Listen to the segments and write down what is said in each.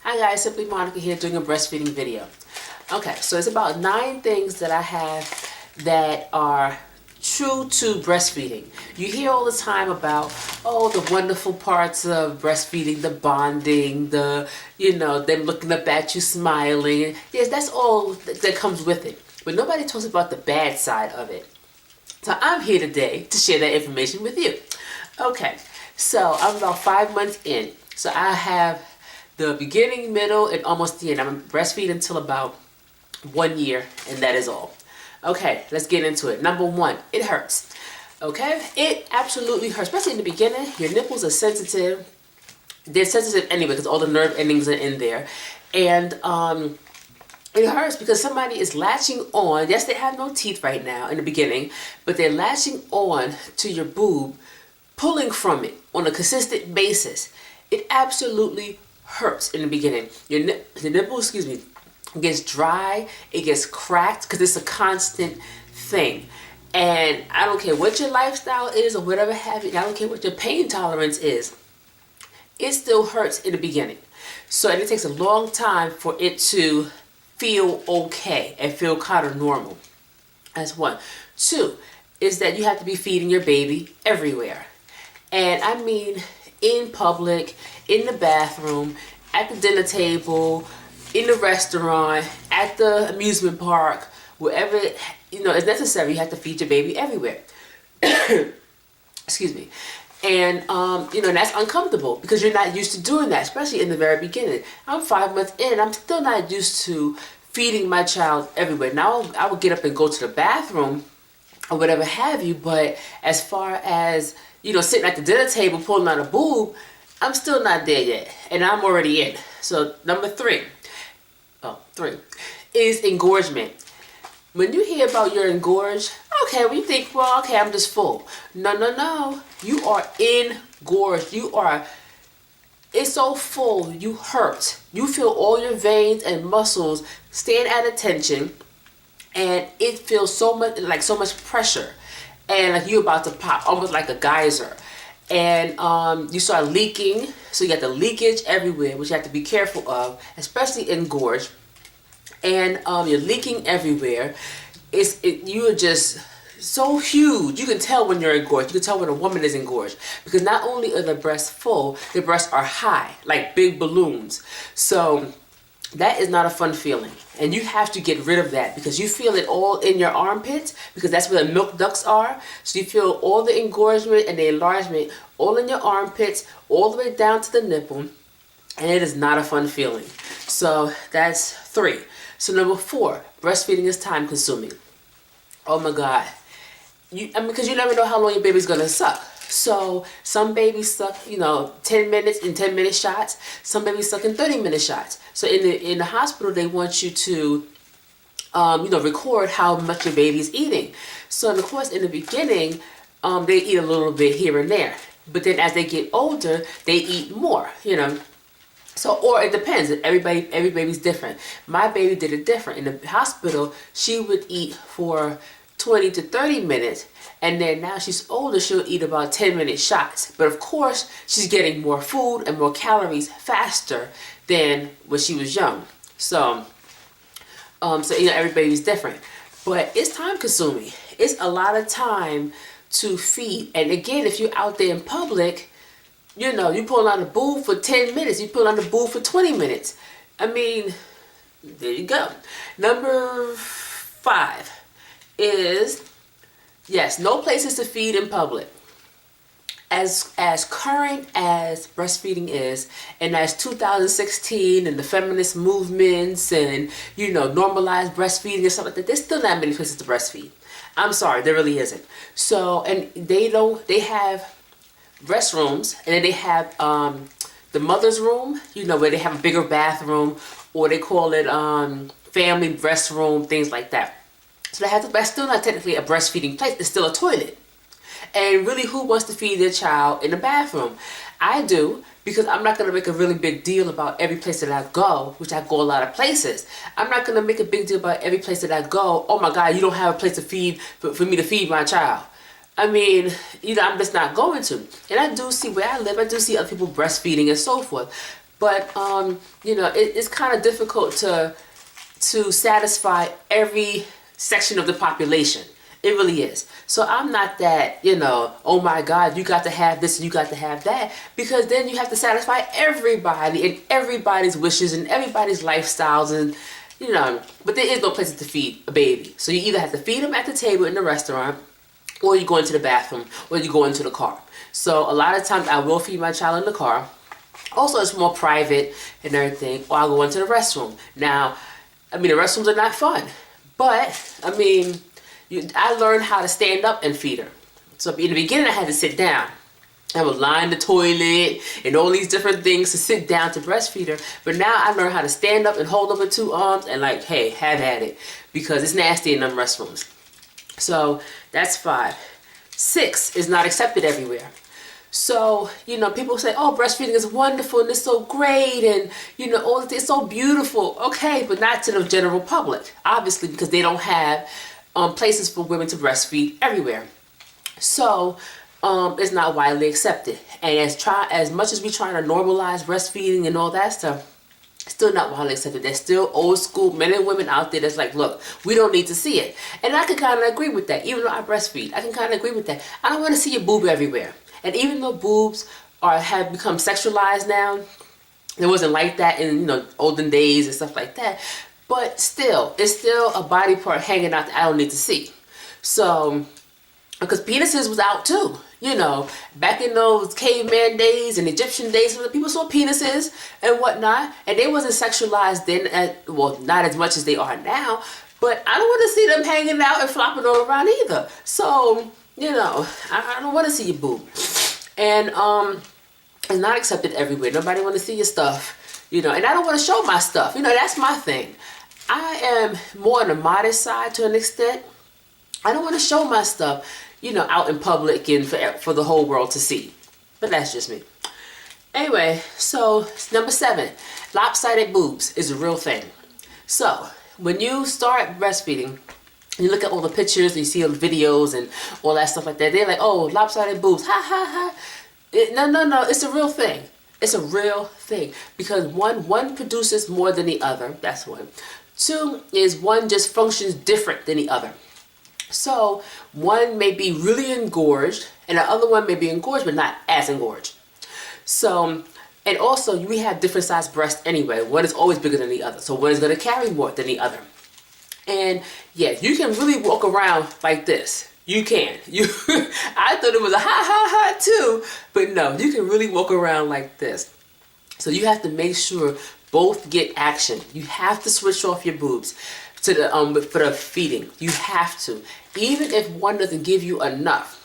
Hi guys, Simply Monica here doing a breastfeeding video. Okay, so it's about 9 things that I have that are true to breastfeeding. You hear all the time about, oh, the wonderful parts of breastfeeding, the bonding, them looking up at you smiling. Yes, that's all that comes with it. But nobody talks about the bad side of it. So I'm here today to share that information with you. Okay, so I'm about 5 months in. So I have the beginning, middle, and almost the end. I'm breastfeeding until about 1 year, and that is all. Okay, let's get into it. Number 1, it hurts. Okay, it absolutely hurts, especially in the beginning. Your nipples are sensitive. They're sensitive anyway because all the nerve endings are in there. And it hurts because somebody is latching on. Yes, they have no teeth right now in the beginning, but they're latching on to your boob, pulling from it on a consistent basis. It absolutely hurts in the beginning. The nipple, gets dry, it gets cracked because it's a constant thing. And I don't care what your lifestyle is or whatever have you, I don't care what your pain tolerance is, it still hurts in the beginning. So, and it takes a long time for it to feel okay and feel kind of normal. That's 1. 2 is that you have to be feeding your baby everywhere. And I mean in public, in the bathroom, at the dinner table, in the restaurant, at the amusement park, wherever is necessary, you have to feed your baby everywhere. Excuse me. And that's uncomfortable because you're not used to doing that, especially in the very beginning. I'm 5 months in, I'm still not used to feeding my child everywhere. Now I would get up and go to the bathroom or whatever have you, but as far as sitting at the dinner table pulling out a boob, I'm still not there yet, and I'm already in. So number 3 is engorgement. When you hear about you're engorged, okay, we think, well, okay, I'm just full. No. You are engorged. It's so full, you hurt. You feel all your veins and muscles stand at attention, and it feels so much pressure. And like you're about to pop, almost like a geyser. And you start leaking, so you got the leakage everywhere, which you have to be careful of, especially engorged. And you're leaking everywhere. You are just so huge. You can tell when you're engorged. You can tell when a woman is engorged because not only are the breasts full, the breasts are high, like big balloons. So that is not a fun feeling, and you have to get rid of that because you feel it all in your armpits because that's where the milk ducts are. So you feel all the engorgement and the enlargement all in your armpits, all the way down to the nipple, and it is not a fun feeling. So that's 3. So number 4, breastfeeding is time consuming. Oh my God. Because you never know how long your baby's gonna suck. So some babies suck, 10 minutes in 10-minute shots. Some babies suck in 30-minute shots. So in the hospital, they want you to, record how much your baby's eating. So of course, in the beginning, they eat a little bit here and there. But then as they get older, they eat more, So, or it depends. Every baby's different. My baby did it different. In the hospital, she would eat for 20 to 30 minutes. And then now she's older, she'll eat about 10-minute shots. But of course, she's getting more food and more calories faster than when she was young. So every baby's different. But it's time consuming. It's a lot of time to feed. And again, if you're out there in public, you pull on the boob for 10 minutes. You pull on the boob for 20 minutes. I mean, there you go. Number 5 is, yes, no places to feed in public. As current as breastfeeding is, and as 2016 and the feminist movements and, normalized breastfeeding and stuff like that, there's still not many places to breastfeed. I'm sorry, there really isn't. So, and they have restrooms, and then they have the mother's room, where they have a bigger bathroom, or they call it family restroom, things like that. So that's still not technically a breastfeeding place. It's still a toilet. And really, who wants to feed their child in the bathroom? I do, because I'm not going to make a really big deal about every place that I go, which I go a lot of places. I'm not going to make a big deal about every place that I go. Oh my God, you don't have a place to feed for me to feed my child. I mean, I'm just not going to. And I do see where I live, I do see other people breastfeeding and so forth. But it's kind of difficult to satisfy every section of the population. It really is. So I'm not that, oh my God, you got to have this and you got to have that. Because then you have to satisfy everybody and everybody's wishes and everybody's lifestyles and, but there is no place to feed a baby. So you either have to feed them at the table in the restaurant, or you go into the bathroom, or you go into the car. So a lot of times I will feed my child in the car. Also, it's more private and everything, or I'll go into the restroom. Now, the restrooms are not fun. But, I learned how to stand up and feed her. So in the beginning, I had to sit down. I would line the toilet and all these different things to sit down to breastfeed her. But now I learned how to stand up and hold up with 2 arms and hey, have at it. Because it's nasty in them restrooms. So that's 5. 6 is not accepted everywhere. So, people say, oh, breastfeeding is wonderful and it's so great and, it's so beautiful. Okay, but not to the general public, obviously, because they don't have places for women to breastfeed everywhere. So, it's not widely accepted. And as much as we try to normalize breastfeeding and all that stuff, still not widely accepted. There's still old school men and women out there that's like, look, we don't need to see it. And I can kind of agree with that. Even though I breastfeed, I can kind of agree with that. I don't want to see your boob everywhere. And even though boobs have become sexualized now, it wasn't like that in olden days and stuff like that. But still, it's still a body part hanging out that I don't need to see. So, because penises was out too. Back in those caveman days and Egyptian days, people saw penises and whatnot, and they wasn't sexualized then. Not as much as they are now. But I don't want to see them hanging out and flopping all around either. So, I don't want to see your boob. And it's not accepted everywhere. Nobody want to see your stuff, and I don't want to show my stuff. That's my thing. I am more on the modest side to an extent. I don't want to show my stuff, out in public and for the whole world to see. But that's just me. Anyway, so number 7, lopsided boobs is a real thing. So when you start breastfeeding, you look at all the pictures, and you see all the videos and all that stuff like that. They're like, oh, lopsided boobs, ha ha ha. No, it's a real thing. It's a real thing. Because one produces more than the other. That's one. 2 is one just functions different than the other. So one may be really engorged and the other one may be engorged but not as engorged. So, and also we have different sized breasts anyway. One is always bigger than the other. So one is going to carry more than the other. And yeah, you can really walk around like this. You can. I thought it was a ha too, but no, you can really walk around like this. So you have to make sure both get action. You have to switch off your boobs to the for the feeding. You have to. Even if one doesn't give you enough,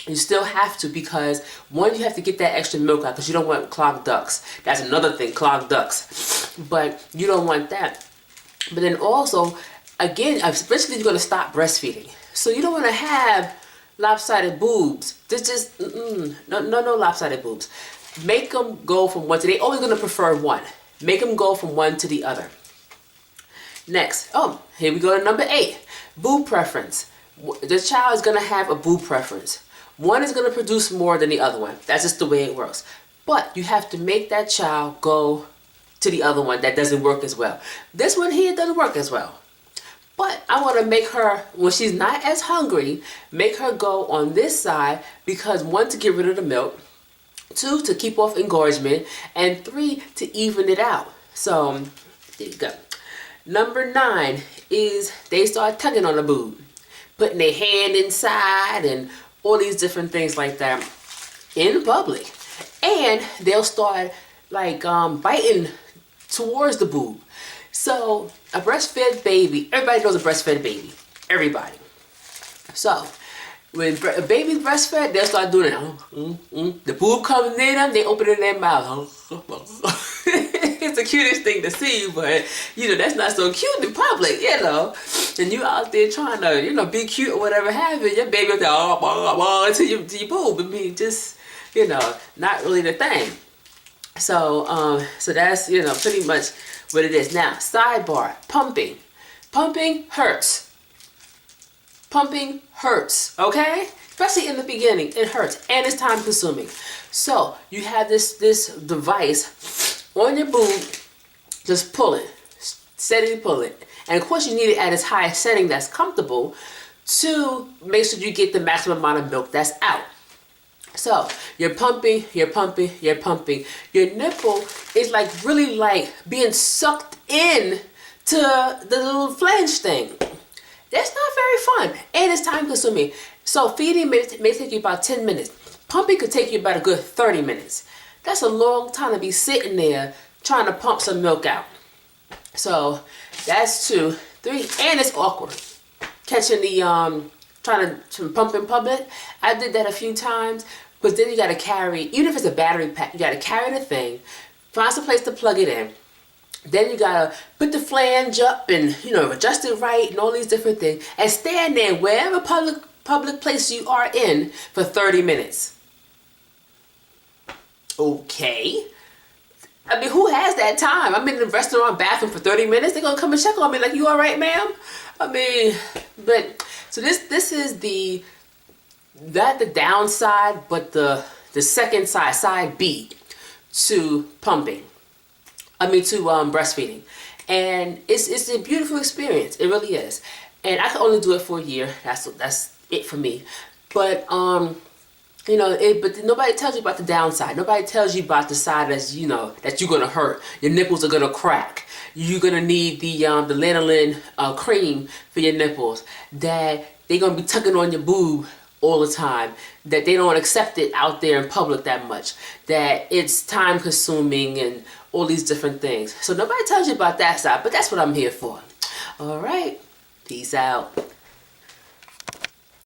you still have to, because one, you have to get that extra milk out because you don't want clogged ducts. That's another thing, clogged ducts. But you don't want that. But then also, again, eventually you're going to stop breastfeeding. So you don't want to have lopsided boobs. There's just, no lopsided boobs. Make them go from one to, they're always going to prefer one. Make them go from one to the other. Next, here we go to number 8, boob preference. The child is going to have a boob preference. One is going to produce more than the other one. That's just the way it works. But you have to make that child go to the other one that doesn't work as well. This one here doesn't work as well. But I want to make her, when she's not as hungry, make her go on this side, because 1, to get rid of the milk, 2, to keep off engorgement, and 3, to even it out. So there you go. Number 9 is they start tugging on the boob, putting their hand inside and all these different things like that in public. And they'll start biting towards the boob. So a breastfed baby, everybody knows a breastfed baby. Everybody. So when a baby's breastfed, they'll start doing it. The boob comes near them, they open it in their mouth. It's the cutest thing to see, but that's not so cute in public, And you out there trying to, be cute or whatever have you, your baby will say, to your boob. I mean, just, not really the thing. So, so that's, pretty much what it is. Now, sidebar, pumping. Pumping hurts. Pumping hurts, okay? Especially in the beginning, it hurts and it's time consuming. So you have this device on your boob, just pull it, steadily pull it. And of course you need it at its highest setting that's comfortable to make sure you get the maximum amount of milk that's out. So you're pumping, you're pumping, you're pumping. Your nipple is like really like being sucked in to the little flange thing. That's not very fun, and it's time consuming. So feeding may take you about 10 minutes. Pumping could take you about a good 30 minutes. That's a long time to be sitting there trying to pump some milk out. So that's 2, 3, and it's awkward. Catching the, trying to pump in public. I did that a few times, but then you gotta carry, even if it's a battery pack, you gotta carry the thing, find some place to plug it in. Then you gotta put the flange up and, adjust it right and all these different things, and stand there wherever public place you are in for 30 minutes. Okay. I mean, who has that time? I'm in the restaurant bathroom for 30 minutes. They're gonna come and check on me like, you all right, ma'am? I mean, but so this is the downside, but the second side B to pumping. To breastfeeding, and it's a beautiful experience. It really is, and I can only do it for a year. That's it for me. But but nobody tells you about the downside. Nobody tells you about the side that's that you're gonna hurt. Your nipples are gonna crack. You're gonna need the lanolin cream for your nipples. That they're gonna be tugging on your boob all the time, that they don't accept it out there in public that much, that it's time consuming and all these different things. So nobody tells you about that side, but that's what I'm here for. All right, peace out.